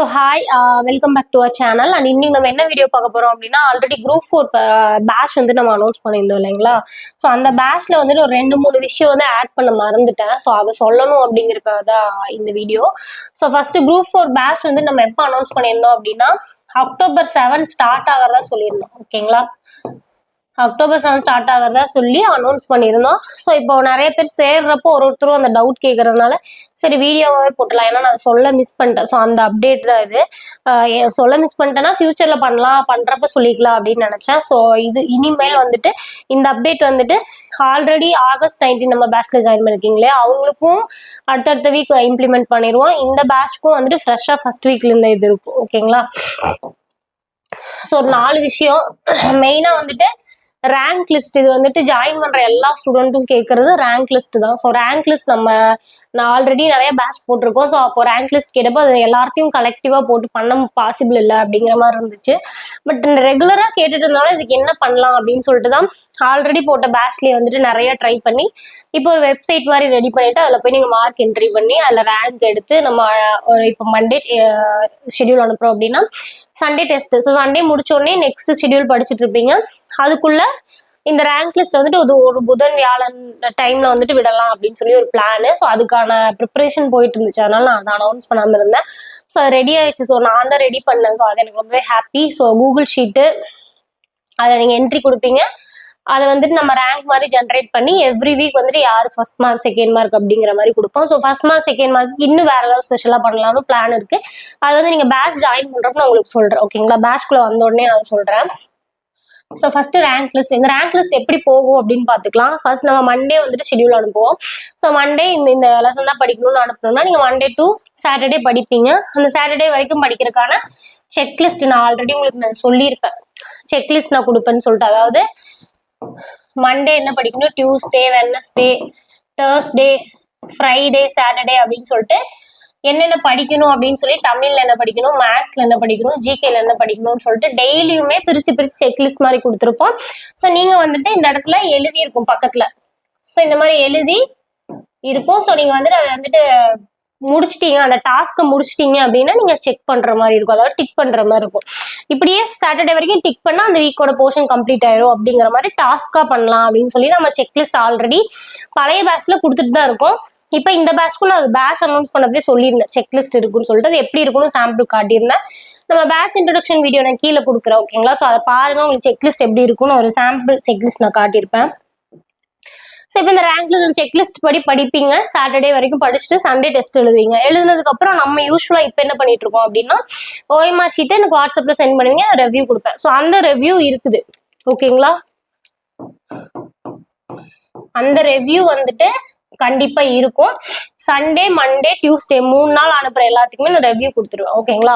So hi welcome back to our channel. And இன்னைக்கு நம்ம என்ன வீடியோ பார்க்க போறோம் அப்படின்னா, ஆல்ரெடி குரூப் 4 பேட்ச் வந்து நம்ம அனௌன்ஸ் பண்ணியிருந்தோம் இல்லைங்களா. ஸோ அந்த பேட்ச்ல வந்துட்டு ஒரு 2-3 விஷயம் வந்து ஆட் பண்ண மறந்துட்டேன். ஸோ அதை சொல்லணும் அப்படிங்கிறதுக்காக தான் இந்த video. So first group 4 batch வந்து நம்ம எப்போ அனௌன்ஸ் பண்ணியிருந்தோம் அப்படின்னா, October 7 ஸ்டார்ட் ஆகிறதா சொல்லியிருந்தோம். ஓகேங்களா, October 7 ஸ்டார்ட் ஆகிறதா சொல்லி அனௌன்ஸ் பண்ணியிருந்தோம். ஸோ இப்போ நிறைய பேர் சேர்றப்போ ஒருத்தரும் அந்த டவுட் கேட்கறதுனால சரி வீடியோவே போட்டலாம், ஏன்னா நான் சொல்ல மிஸ் பண்ணிட்டேன். ஸோ அந்த அப்டேட் தான் இது. சொல்ல மிஸ் பண்ணிட்டேன்னா ஃபியூச்சர்ல பண்றப்ப சொல்லிக்கலாம் அப்படின்னு நினைச்சேன். ஸோ இது இனிமேல் வந்துட்டு இந்த அப்டேட் வந்துட்டு ஆல்ரெடி August 19 நம்ம பேட்ச்ல ஜாயின் பண்ணிருக்கீங்களே அவங்களுக்கும் அடுத்தடுத்த வீக் இம்ப்ளிமெண்ட் பண்ணிடுவோம். இந்த பேட்ச்க்கும் வந்துட்டு ஃப்ரெஷ்ஷா ஃபர்ஸ்ட் வீக்ல இருந்து இது இருக்கும். ஓகேங்களா. ஸோ ஒரு 4 விஷயம் மெயினா வந்துட்டு ரேங்க் லிஸ்ட். இது வந்துட்டு ஜாயின் பண்ற எல்லா ஸ்டூடெண்ட்டும் கேட்கறது ரேங்க் லிஸ்ட் தான். ஸோ ரேங்க் லிஸ்ட் நான் ஆல்ரெடி நிறைய பேட்ச் போட்டிருக்கோம். ஸோ அப்போ ரேங்க் லிஸ்ட் கேட்டப்போ அது எல்லாத்தையும் கலெக்டிவா போட்டு பண்ண பாசிபிள் இல்லை அப்படிங்கிற மாதிரி இருந்துச்சு. பட் ரெகுலரா கேட்டுட்டு இருந்தாலும் இதுக்கு என்ன பண்ணலாம் அப்படின்னு சொல்லிட்டு தான் ஆல்ரெடி போட்ட பேட்ச்லயே வந்துட்டு நிறைய ட்ரை பண்ணி இப்போ ஒரு வெப்சைட் மாதிரி ரெடி பண்ணிட்டு அதில் போய் நீங்க மார்க் என்ட்ரி பண்ணி அதில் ரேங்க் எடுத்து நம்ம இப்போ மண்டே ஷெடியூல் அனுப்புறோம் அப்படின்னா சண்டே டெஸ்ட். ஸோ சண்டே முடிச்ச உடனே நெக்ஸ்ட் ஷெடியூல் படிச்சுட்டு இருப்பீங்க. அதுக்குள்ள இந்த ரேங்க் லிஸ்ட் வந்துட்டு ஒரு புதன் வியாழன் டைம்ல வந்துட்டு விடலாம் அப்படின்னு சொல்லி ஒரு பிளான். ஸோ அதுக்கான ப்ரிப்பரேஷன் போயிட்டு இருந்துச்சு. அதனால நான் அதை அனௌன்ஸ் பண்ணாம இருந்தேன். ஸோ ரெடி ஆயிடுச்சு. ஸோ நான் தான் ரெடி பண்ணேன். ஸோ அது எனக்கு ரொம்பவே ஹாப்பி. ஸோ கூகுள் ஷீட்டு அதை நீங்க என்ட்ரி கொடுப்பீங்க. அதை வந்துட்டு நம்ம ரேங்க் மாதிரி ஜென்ரேட் பண்ணி எவ்ரி வீக் வந்துட்டு யார் ஃபர்ஸ்ட் மார்க் செகண்ட் மார்க் அப்படிங்கிற மாதிரி கொடுப்போம். So first mark second mark இன்னும் வேற ஏதாவது ஸ்பெஷலா பண்ணலாம்னு பிளான் இருக்கு. அது வந்து நீங்க பேட்ச் ஜாயின் பண்றப்ப நான் உங்களுக்கு சொல்றேன். ஓகேங்களா, பேட்ச்குள்ள வந்த உடனே நான் சொல்றேன். So first rank list. இந்த ரேங்க் லிஸ்ட் எப்படி போகும் அப்படின்னு பார்த்துக்கலாம். ஃபர்ஸ்ட் நம்ம மண்டே வந்துட்டு ஷெடியூல் அனுப்புவோம். ஸோ மண்டே இந்த லெசன் தான் படிக்கணும்னு அனுப்பணும்னா நீங்க மண்டே டு சாட்டர்டே படிப்பீங்க. அந்த சாட்டர்டே வரைக்கும் படிக்கிறதுக்கான செக்லிஸ்ட் நான் ஆல்ரெடி உங்களுக்கு நான் சொல்லியிருப்பேன். செக்லிஸ்ட் நான் கொடுப்பேன்னு சொல்லிட்டு, அதாவது மண்டே என்ன படிக்கணும், Tuesday, Wednesday, Thursday, Friday, Saturday அப்படின்னு சொல்லிட்டு என்னென்ன படிக்கணும் அப்படின்னு சொல்லி தமிழ்ல என்ன படிக்கணும், மேக்ஸ்ல என்ன படிக்கணும், ஜிகேல என்ன படிக்கணும்னு சொல்லிட்டு டெய்லியுமே பிரிச்சு செக்லிஸ்ட் மாதிரி கொடுத்துருப்போம். ஸோ நீங்க வந்துட்டு இந்த இடத்துல எழுதி இருக்கும் பக்கத்துல. ஸோ இந்த மாதிரி எழுதி இருக்கும். ஸோ நீங்க வந்துட்டு அதை வந்துட்டு முடிச்சிட்டீங்க, அந்த டாஸ்க்கை முடிச்சிட்டீங்க அப்படின்னா நீங்க செக் பண்ற மாதிரி இருக்கும், அதாவது டிக் பண்ற மாதிரி இருக்கும். இப்படியே சாட்டர்டே வரைக்கும் டிக் பண்ணா அந்த வீக்கோட போர்ஷன் கம்ப்ளீட் ஆயிரும் அப்படிங்கிற மாதிரி டாஸ்கா பண்ணலாம் அப்படின்னு சொல்லி நம்ம செக்லிஸ்ட் ஆல்ரெடி பழைய பேட்ச்ல கொடுத்துட்டு தான் இருக்கோம். இப்போ இந்த பேட்ச்க்குள்ள அது பேட்ச் அனௌன்ஸ் பண்ணப்பே சொல்லியிருந்தேன் செக்லிஸ்ட் இருக்குன்னு சொல்லிட்டு. அது எப்படி இருக்குன்னு சாம்பிள் காட்டியிருந்தேன். நம்ம பேட்ச் இன்ட்ரோடக்ஷன் வீடியோ நான் கீழே கொடுக்குறேன். ஓகேங்களா. ஸோ அதை பாருங்க, உங்களுக்கு செக்லிஸ்ட் எப்படி இருக்குன்னு ஒரு சாம்பிள் செக்லிஸ்ட் நான் காட்டியிருப்பேன். ஸோ இப்போ இந்த ரேங்க் லிஸ்ட் செக்லிஸ்ட் படி படிப்பீங்க. சாட்டர்டே வரைக்கும் படிச்சுட்டு சண்டே டெஸ்ட் எழுதுவீங்க. எழுதுனதுக்கு அப்புறம் நம்ம யூஸ்வலா இப்போ என்ன பண்ணிட்டு இருக்கோம் அப்படின்னா, ஓஎம்ஆர் ஷீட்டை எனக்கு வாட்ஸ்அப்ல சென்ட் பண்ணுவீங்க, ரெவ்யூ கொடுப்பேன். ஸோ அந்த ரெவ்யூ இருக்குது. ஓகேங்களா. அந்த ரெவ்யூ வந்துட்டு கண்டிப்பா இருக்கும். சண்டே, மண்டே, டியூஸ்டே 3 நாள் அனுப்புற எல்லாத்துக்குமே நான் ரெவ்யூ கொடுத்துருவேன். ஓகேங்களா.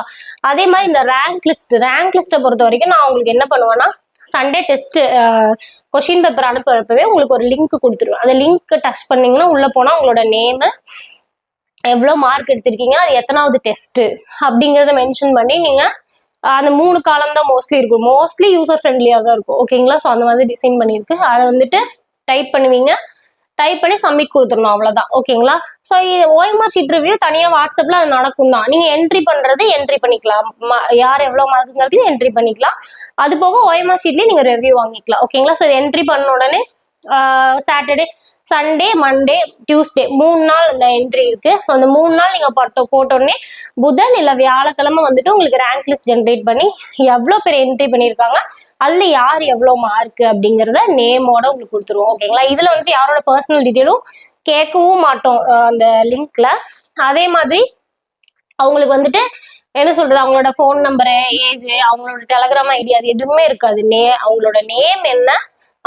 அதே மாதிரி இந்த ரேங்க் லிஸ்ட்டை பொறுத்த வரைக்கும் நான் உங்களுக்கு என்ன பண்ணுவேன்னா, சண்டே டெஸ்ட் கொஸ்டின் பேப்பர் அனுப்புறப்பவே உங்களுக்கு ஒரு லிங்க் கொடுத்துருவேன். அந்த லிங்க் டச் பண்ணீங்கன்னா உள்ள போனா உங்களோட நேமு, எவ்வளவு மார்க் எடுத்திருக்கீங்க, அது எத்தனாவது டெஸ்ட் அப்படிங்கறத மென்ஷன் பண்ணி நீங்க அந்த 3 காலம் தான் மோஸ்ட்லி இருக்கும். மோஸ்ட்லி யூசர் ஃப்ரெண்ட்லியா தான் இருக்கும். ஓகேங்களா. ஸோ அந்த மாதிரி டிசைன் பண்ணிருக்கு. அதை வந்துட்டு டைப் பண்ணுவீங்க. டைப் பண்ணி சப்மிட் கொடுத்துடணும், அவ்வளவுதான். ஓகேங்களா. ஸோ ஓஎம்ஆர் ஷீட் ரிவ்யூ தனியா வாட்ஸ்அப்ல அது நடக்கும் தான். நீங்க என்ட்ரி பண்ணிக்கலாம், யார் எவ்வளவு மார்க்குங்கிறதையும் என்ட்ரி பண்ணிக்கலாம். அது போக ஓஎம்ஆர் ஷீட்லயே நீங்க ரிவ்யூ வாங்கிக்கலாம். ஓகேங்களா. ஸோ என்ட்ரி பண்ண உடனே சாட்டர்டே, சண்டே, மண்டே, டியூஸ்டே 3 நாள் இந்த என்ட்ரி இருக்கு. ஸோ அந்த 3 நாள் நீங்க போட்ட உடனே புதன் இல்ல வியாழக்கிழமை வந்துட்டு உங்களுக்கு ரேங்க் லிஸ்ட் ஜென்ரேட் பண்ணி எவ்வளவு பேர் என்ட்ரி பண்ணியிருக்காங்க, அதுல யார் எவ்வளவு மார்க் அப்படிங்கறத நேமோட உங்களுக்கு கொடுத்துருவோம். ஓகேங்களா. இதுல வந்துட்டு யாரோட பர்சனல் டீட்டெயிலும் கேட்கவும் மாட்டோம் அந்த லிங்க்ல. அதே மாதிரி அவங்களுக்கு வந்துட்டு என்ன சொல்றது, அவங்களோட ஃபோன் நம்பரு, ஏஜ், அவங்களோட டெலகிராம் ஐடி அது எதுவுமே இருக்காது. அவங்களோட நேம் என்ன,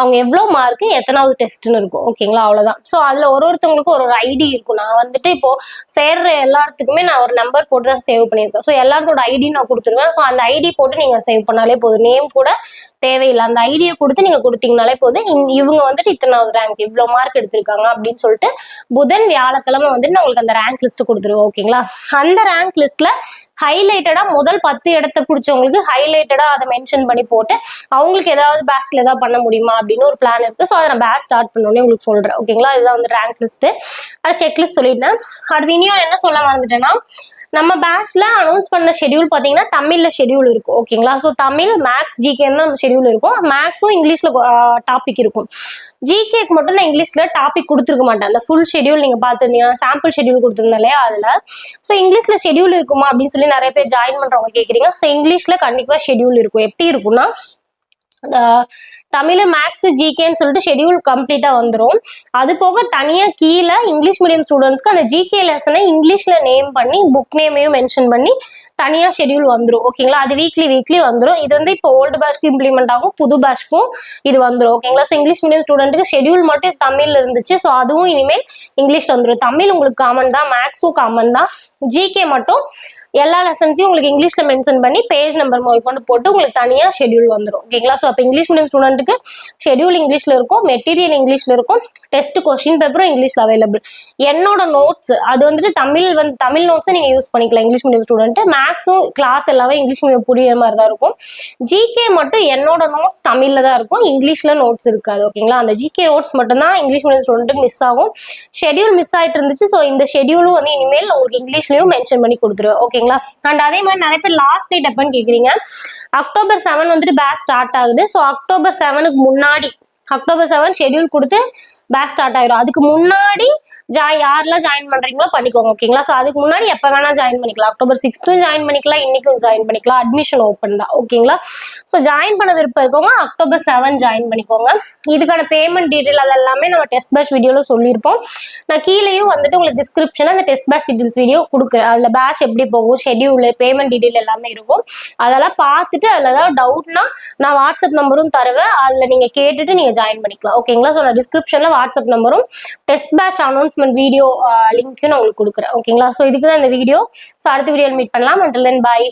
அவங்க எவ்வளவு மார்க், எத்தனாவது டெஸ்ட்னு இருக்கும். ஓகேங்களா. அவ்வளவுதான். ஸோ அதுல ஒருத்தவங்களுக்கும் ஒரு ஐடி இருக்கும். நான் வந்துட்டு இப்போ சேர்ற எல்லாத்துக்குமே நான் ஒரு நம்பர் போட்டு தான் சேவ் பண்ணியிருக்கேன். ஸோ எல்லாத்தோட ஐடி நான் கொடுத்துருவேன். ஸோ அந்த ஐடி போட்டு நீங்க சேவ் பண்ணாலே போதும். நேம் கூட தேவையில்லை. அந்த ஐடியை கொடுத்து நீங்க கொடுத்தீங்கனாலே போதும். இவங்க வந்துட்டு இத்தனாவது ரேங்க், இவ்வளவு மார்க் எடுத்திருக்காங்க அப்படின்னு சொல்லிட்டு புதன் வியாழக்கிழமை வந்துட்டு நான் உங்களுக்கு அந்த ரேங்க் லிஸ்ட் கொடுத்துருவோம். ஓகேங்களா. அந்த ரேங்க் லிஸ்ட்ல ஹைலைட்டடா முதல் 10 இடத்த பிடிச்சவங்களுக்கு ஹைலைட்டடா அதை மென்ஷன் பண்ணி போட்டு அவங்களுக்கு ஏதாவது பேட்ச்ல ஏதாவது பண்ண முடியுமா அப்படின்னு ஒரு பிளான் இருக்கு. ஸோ அதை நான் பேட்ச் ஸ்டார்ட் பண்ணோன்னே உங்களுக்கு சொல்றேன். ஓகேங்களா, இதுதான் வந்து ரேங்க் லிஸ்ட். அதை செக் லிஸ்ட் சொல்லிட்டேன். அடுத்து இனியும் என்ன சொல்ல மறந்துட்டேன்னா, நம்ம பேட்ச்ல அனௌன்ஸ் பண்ண ஷெடியூல் பாத்தீங்கன்னா தமிழ்ல ஷெடியூல் இருக்கும். ஓகேங்களா, ஸோ தமிழ் மேக்ஸ் ஜிகேன்னு நம்ம ஷெடியூல் இருக்கும். மேக்ஸும் இங்கிலீஷ்ல டாபிக் இருக்கும். ஜிகேக்கு மட்டும் நான் இங்கிலீஷ்ல டாபிக் கொடுத்துருக்க மாட்டேன். அந்த ஃபுல் ஷெடியூல் நீங்க பார்த்துருந்தீங்க, சாம்பிள் ஷெடியூல் கொடுத்துருந்தேன் இல்லையா அதுல. ஸோ இங்கிலீஷ்ல ஷெடியூல் இருக்குமா அப்படின்னு சொல்லி நிறைய பேர் ஜாயின் பண்றவங்க கேக்குறீங்க. ஸோ இங்கிலீஷ்ல கண்டிப்பா ஷெடியூல் இருக்கும். எப்படி இருக்கும்னா, தமிழ் மேக்ஸ் ஜிகேன்னு சொல்லிட்டு ஷெடியூல் கம்ப்ளீட்டா வந்துடும். அது போக தனியா கீழே இங்கிலீஷ் மீடியம் ஸ்டூடெண்ட்ஸ்க்கு அந்த ஜிகே லெசனை இங்கிலீஷ்ல நேம் பண்ணி புக் நேமையும் மென்ஷன் பண்ணி தனியா ஷெடியூல் வந்துடும். ஓகேங்களா, அது வீக்லி வந்துடும். இது வந்து இப்போ ஓல்டு பேட்ச்க்கு இம்ப்ளிமெண்ட் ஆகும், புது பேட்ச்க்கும் இது வந்துடும். ஓகேங்களா, ஸோ இங்கிலீஷ் மீடியம் ஸ்டூடெண்ட்டுக்கு ஷெடியூல் மட்டும் தமிழ்ல இருந்துச்சு. ஸோ அதுவும் இனிமேல் இங்கிலீஷ்ல வந்துடும். தமிழ் உங்களுக்கு காமன் தான், மேக்ஸும் காமன் தான். ஜிகே மட்டும் எல்லா லெசன்ஸையும் உங்களுக்கு இங்கிலீஷ்ல மென்ஷன் பண்ணி பேஜ் நம்பர் முதல் கொண்டு போட்டு உங்களுக்கு தனியா ஷெடியூல் வந்துடும். ஓகேங்களா, ஸோ அப்போ இங்கிலீஷ் மீடியம் ஸ்டூடெண்ட்டுக்கு ஷெடியூல் இங்கிலீஷ்ல இருக்கும், மெட்டீரியல் இங்கிலீஷ்ல இருக்கும், டெஸ்ட் கொஸ்டின் பேப்பரும் இங்கிலீஷ்ல அவைலபிள். என்னோட நோட்ஸ் அது வந்துட்டு தமிழ் நோட்ஸை நீங்க யூஸ் பண்ணிக்கலாம் இங்கிலீஷ் மீடியம் ஸ்டூடெண்ட். மேக்ஸும் கிளாஸ் எல்லாமே இங்கிலீஷ் மீடியம் புரியுற மாதிரி தான் இருக்கும். ஜிகே மட்டும் என்னோட நோட்ஸ் தமிழ்ல தான் இருக்கும், இங்கிலீஷ்ல நோட்ஸ் இருக்காது. ஓகேங்களா, அந்த ஜிகே நோட்ஸ் மட்டும் தான் இங்கிலீஷ் மீடியம் ஸ்டூடெண்ட்டுக்கு மிஸ் ஆகும். ஷெடியூல் மிஸ் ஆயிட்டு இருந்துச்சு. ஸோ இந்த ஷெடியூலும் வந்து இனிமேல் உங்களுக்கு இங்கிலீஷ்லயும் மென்ஷன் பண்ணி கொடுத்துருவேன். ஓகேங்களா, அண்ட் அதே மாதிரி நிறைய பேர் லாஸ்ட் டேட் எப்பன்னு கேக்குறீங்க. அக்டோபர் 7 வந்துட்டு பேட்ச் ஸ்டார்ட் ஆகுது. ஸோ அக்டோபர் 7க்கு முன்னாடி அக்டோபர் 7 ஷெடியூல் கொடுத்து பேட்ச் ஸ்டார்ட் ஆயிரும். அதுக்கு முன்னாடி யாரெல்லாம் ஜாயின் பண்றீங்களோ பண்ணிக்கோங்க. ஓகேங்களா, ஸோ அதுக்கு முன்னாடி எப்ப வேணா ஜாயின் பண்ணிக்கலாம். அக்டோபர் 6 ஜாயின் பண்ணிக்கலாம், இன்னைக்கும் ஜாயின் பண்ணிக்கலாம். அட்மிஷன் ஓப்பன் தான். ஓகேங்களா, ஸோ ஜாயின் பண்ண விருப்பம் இருக்கவங்க அக்டோபர் 7 ஜாயின் பண்ணிக்கோங்க. இதுக்கான பேமெண்ட் டீடைல் அதெல்லாமே நம்ம டெஸ்ட் பேட்ச் வீடியோல சொல்லியிருப்போம். நான் கீழேயும் வந்துட்டு உங்களுக்கு டிஸ்கிரிப்ஷன் அந்த டெஸ்ட் பேட்ச் டீடைல்ஸ் வீடியோ கொடுக்குறேன். அதுல பேட்ச் எப்படி போகும், ஷெடியூல், பேமெண்ட் டீடைல் எல்லாமே இருக்கும். அதெல்லாம் பார்த்துட்டு அதுல ஏதாவது டவுட்னா நான் வாட்ஸ்அப் நம்பரும் தருவேன். அதுல நீங்க கேட்டுட்டு நீங்க ஜாயின் பண்ணிக்கலாம். ஓகேங்களா, ஸோ நான் டிஸ்கிரிப்ஷன்ல வாட்ஸ்அப் நம்பரும் டெஸ்ட் பேட்ச் அனௌன்ஸ்மெண்ட் வீடியோ லிங்க்கும் நான் உங்களுக்கு கொடுக்குறேன். ஓகேங்களா, ஸோ இதுக்கு தான் இந்த வீடியோ. ஸோ அடுத்த வீடியோவில் மீட் பண்ணலாம். until then bye.